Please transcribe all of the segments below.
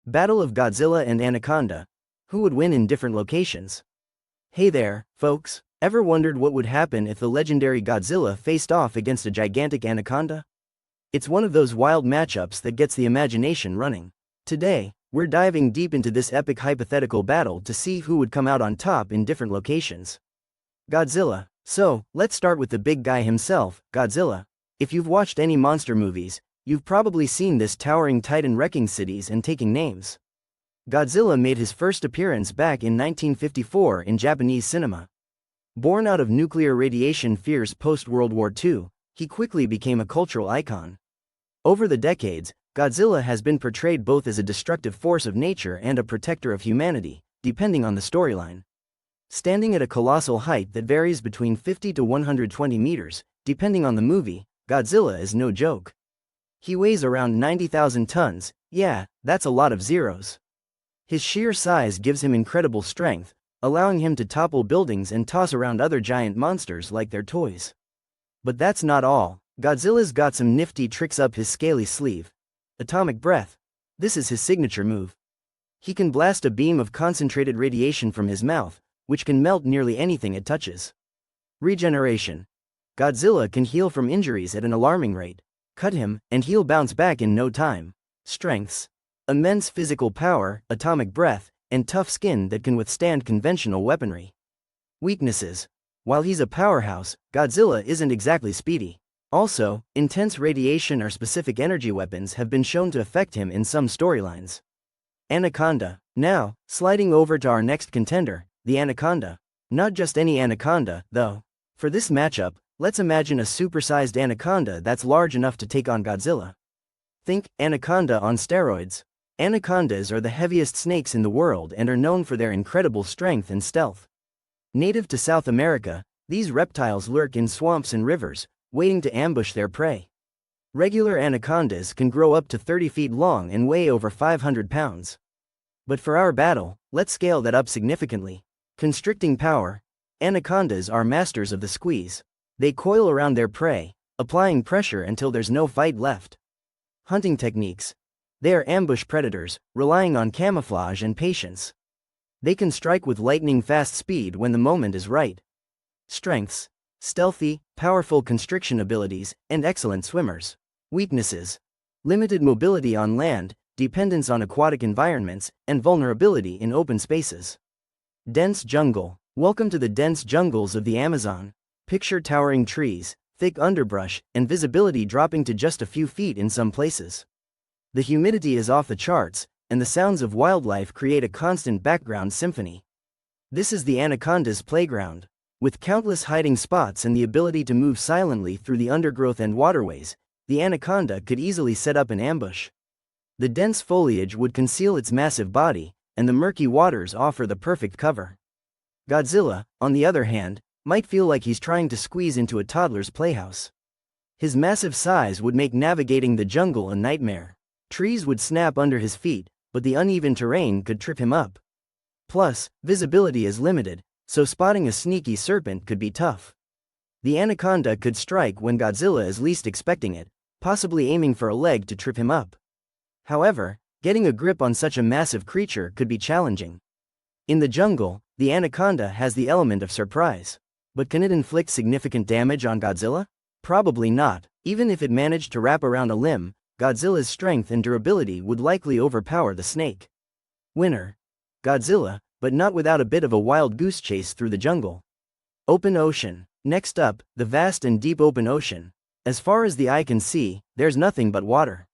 Battle of Godzilla and Anaconda. Who would win in different locations? Hey there, folks. Ever wondered what would happen if the legendary Godzilla faced off against a gigantic anaconda? It's one of those wild matchups that gets the imagination running. Today, we're diving deep into this epic hypothetical battle to see who would come out on top in different locations. Godzilla. So, let's start with the big guy himself, Godzilla. If you've watched any monster movies, you've probably seen this towering titan wrecking cities and taking names. Godzilla made his first appearance back in 1954 in Japanese cinema. Born out of nuclear radiation fears post-World War II, he quickly became a cultural icon. Over the decades, Godzilla has been portrayed both as a destructive force of nature and a protector of humanity, depending on the storyline. Standing at a colossal height that varies between 50 to 120 meters, depending on the movie, Godzilla is no joke. He weighs around 90,000 tons, yeah, that's a lot of zeros. His sheer size gives him incredible strength, allowing him to topple buildings and toss around other giant monsters like they're toys. But that's not all. Godzilla's got some nifty tricks up his scaly sleeve. Atomic breath. This is his signature move. He can blast a beam of concentrated radiation from his mouth, which can melt nearly anything it touches. Regeneration. Godzilla can heal from injuries at an alarming rate. Cut him, and he'll bounce back in no time. Strengths. Immense physical power, atomic breath, and tough skin that can withstand conventional weaponry. Weaknesses. While he's a powerhouse, Godzilla isn't exactly speedy. Also, intense radiation or specific energy weapons have been shown to affect him in some storylines. Anaconda. Now, sliding over to our next contender, the Anaconda. Not just any anaconda, though. For this matchup, let's imagine a supersized anaconda that's large enough to take on Godzilla. Think anaconda on steroids. Anacondas are the heaviest snakes in the world and are known for their incredible strength and stealth. Native to South America, these reptiles lurk in swamps and rivers, waiting to ambush their prey. Regular anacondas can grow up to 30 feet long and weigh over 500 pounds. But for our battle, let's scale that up significantly. Constricting power. Anacondas are masters of the squeeze. They coil around their prey, applying pressure until there's no fight left. Hunting techniques. They are ambush predators, relying on camouflage and patience. They can strike with lightning-fast speed when the moment is right. Strengths. Stealthy, powerful constriction abilities, and excellent swimmers. Weaknesses. Limited mobility on land, dependence on aquatic environments, and vulnerability in open spaces. Dense jungle. Welcome to the dense jungles of the Amazon. Picture towering trees, thick underbrush, and visibility dropping to just a few feet in some places. The humidity is off the charts, and the sounds of wildlife create a constant background symphony. This is the anaconda's playground. With countless hiding spots and the ability to move silently through the undergrowth and waterways, the anaconda could easily set up an ambush. The dense foliage would conceal its massive body, and the murky waters offer the perfect cover. Godzilla, on the other hand, might feel like he's trying to squeeze into a toddler's playhouse. His massive size would make navigating the jungle a nightmare. Trees would snap under his feet, but the uneven terrain could trip him up. Plus, visibility is limited, so spotting a sneaky serpent could be tough. The anaconda could strike when Godzilla is least expecting it, possibly aiming for a leg to trip him up. However, getting a grip on such a massive creature could be challenging. In the jungle, the anaconda has the element of surprise. But can it inflict significant damage on Godzilla? Probably not. Even if it managed to wrap around a limb, Godzilla's strength and durability would likely overpower the snake. Winner. Godzilla, but not without a bit of a wild goose chase through the jungle. Open ocean. Next up, the vast and deep open ocean. As far as the eye can see, there's nothing but water.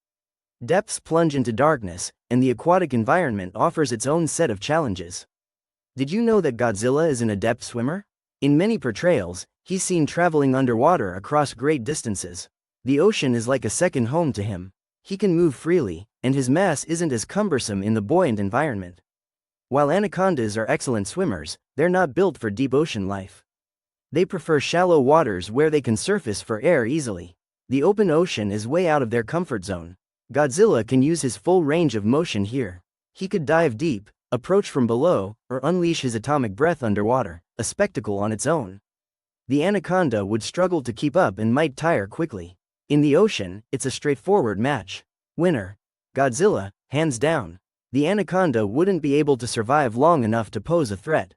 Depths plunge into darkness, and the aquatic environment offers its own set of challenges. Did you know that Godzilla is an adept swimmer? In many portrayals, he's seen traveling underwater across great distances. The ocean is like a second home to him. He can move freely, and his mass isn't as cumbersome in the buoyant environment. While anacondas are excellent swimmers, they're not built for deep ocean life. They prefer shallow waters where they can surface for air easily. The open ocean is way out of their comfort zone. Godzilla can use his full range of motion here. He could dive deep, approach from below, or unleash his atomic breath underwater, a spectacle on its own. The anaconda would struggle to keep up and might tire quickly. In the ocean, it's a straightforward match. Winner. Godzilla, hands down. the anaconda wouldn't be able to survive long enough to pose a threat.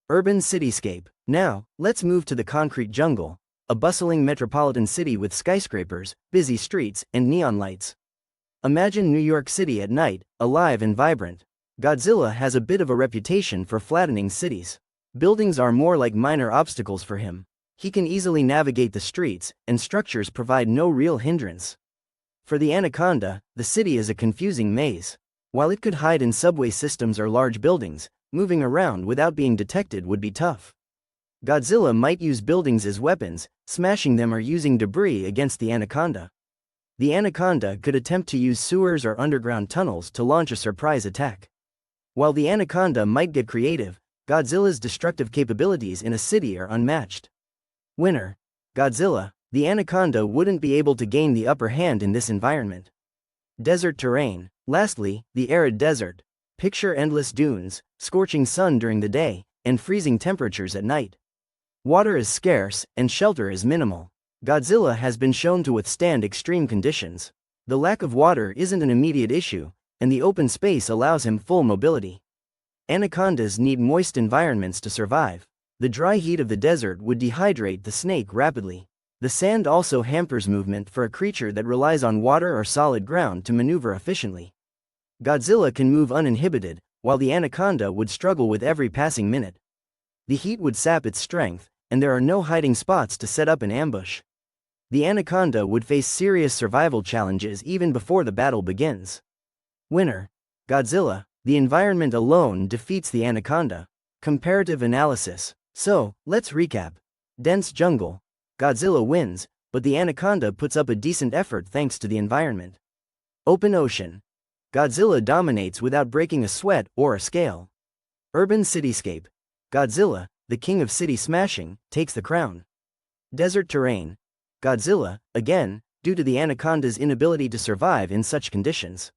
Urban cityscape. Now, let's move to the concrete jungle, a bustling metropolitan city with skyscrapers, busy streets, and neon lights. Imagine New York City at night, alive and vibrant. Godzilla has a bit of a reputation for flattening cities. Buildings are more like minor obstacles for him. He can easily navigate the streets, and structures provide no real hindrance. For the anaconda, the city is a confusing maze. While it could hide in subway systems or large buildings, moving around without being detected would be tough. Godzilla might use buildings as weapons, smashing them or using debris against the anaconda. The anaconda could attempt to use sewers or underground tunnels to launch a surprise attack. While the anaconda might get creative, Godzilla's destructive capabilities in a city are unmatched. Winner. Godzilla. The anaconda wouldn't be able to gain the upper hand in this environment. Desert terrain. Lastly, the arid desert. Picture endless dunes, scorching sun during the day, and freezing temperatures at night. Water is scarce, and shelter is minimal. Godzilla has been shown to withstand extreme conditions. The lack of water isn't an immediate issue, and the open space allows him full mobility. Anacondas need moist environments to survive. The dry heat of the desert would dehydrate the snake rapidly. The sand also hampers movement for a creature that relies on water or solid ground to maneuver efficiently. Godzilla can move uninhibited, while the anaconda would struggle with every passing minute. The heat would sap its strength, and there are no hiding spots to set up an ambush. The anaconda would face serious survival challenges even before the battle begins. Winner. Godzilla. The environment alone defeats the anaconda. Comparative analysis. So, let's recap. Dense jungle. Godzilla wins, but the anaconda puts up a decent effort thanks to the environment. Open ocean. Godzilla dominates without breaking a sweat or a scale. Urban cityscape. Godzilla, the king of city smashing, takes the crown. Desert terrain. Godzilla, again, due to the anaconda's inability to survive in such conditions.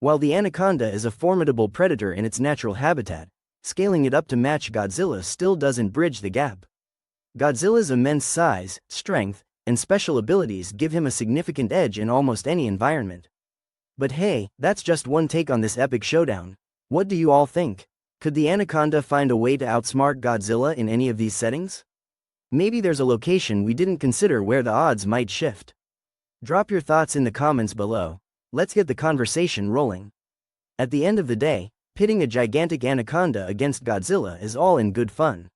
While the anaconda is a formidable predator in its natural habitat, scaling it up to match Godzilla still doesn't bridge the gap. Godzilla's immense size, strength, and special abilities give him a significant edge in almost any environment. But hey, that's just one take on this epic showdown. What do you all think? Could the anaconda find a way to outsmart Godzilla in any of these settings? Maybe there's a location we didn't consider where the odds might shift. Drop your thoughts in the comments below. Let's get the conversation rolling. At the end of the day, pitting a gigantic anaconda against Godzilla is all in good fun.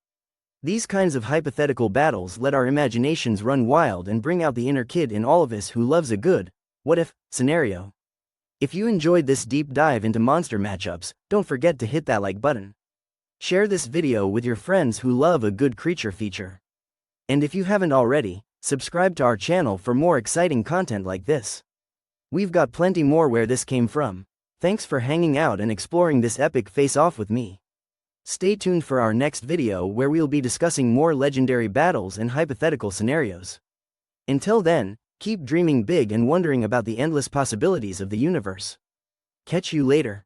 These kinds of hypothetical battles let our imaginations run wild and bring out the inner kid in all of us who loves a good, what if, scenario. If you enjoyed this deep dive into monster matchups, don't forget to hit that like button. Share this video with your friends who love a good creature feature. And if you haven't already, subscribe to our channel for more exciting content like this. We've got plenty more where this came from. Thanks for hanging out and exploring this epic face-off with me. Stay tuned for our next video where we'll be discussing more legendary battles and hypothetical scenarios. Until then, keep dreaming big and wondering about the endless possibilities of the universe. Catch you later.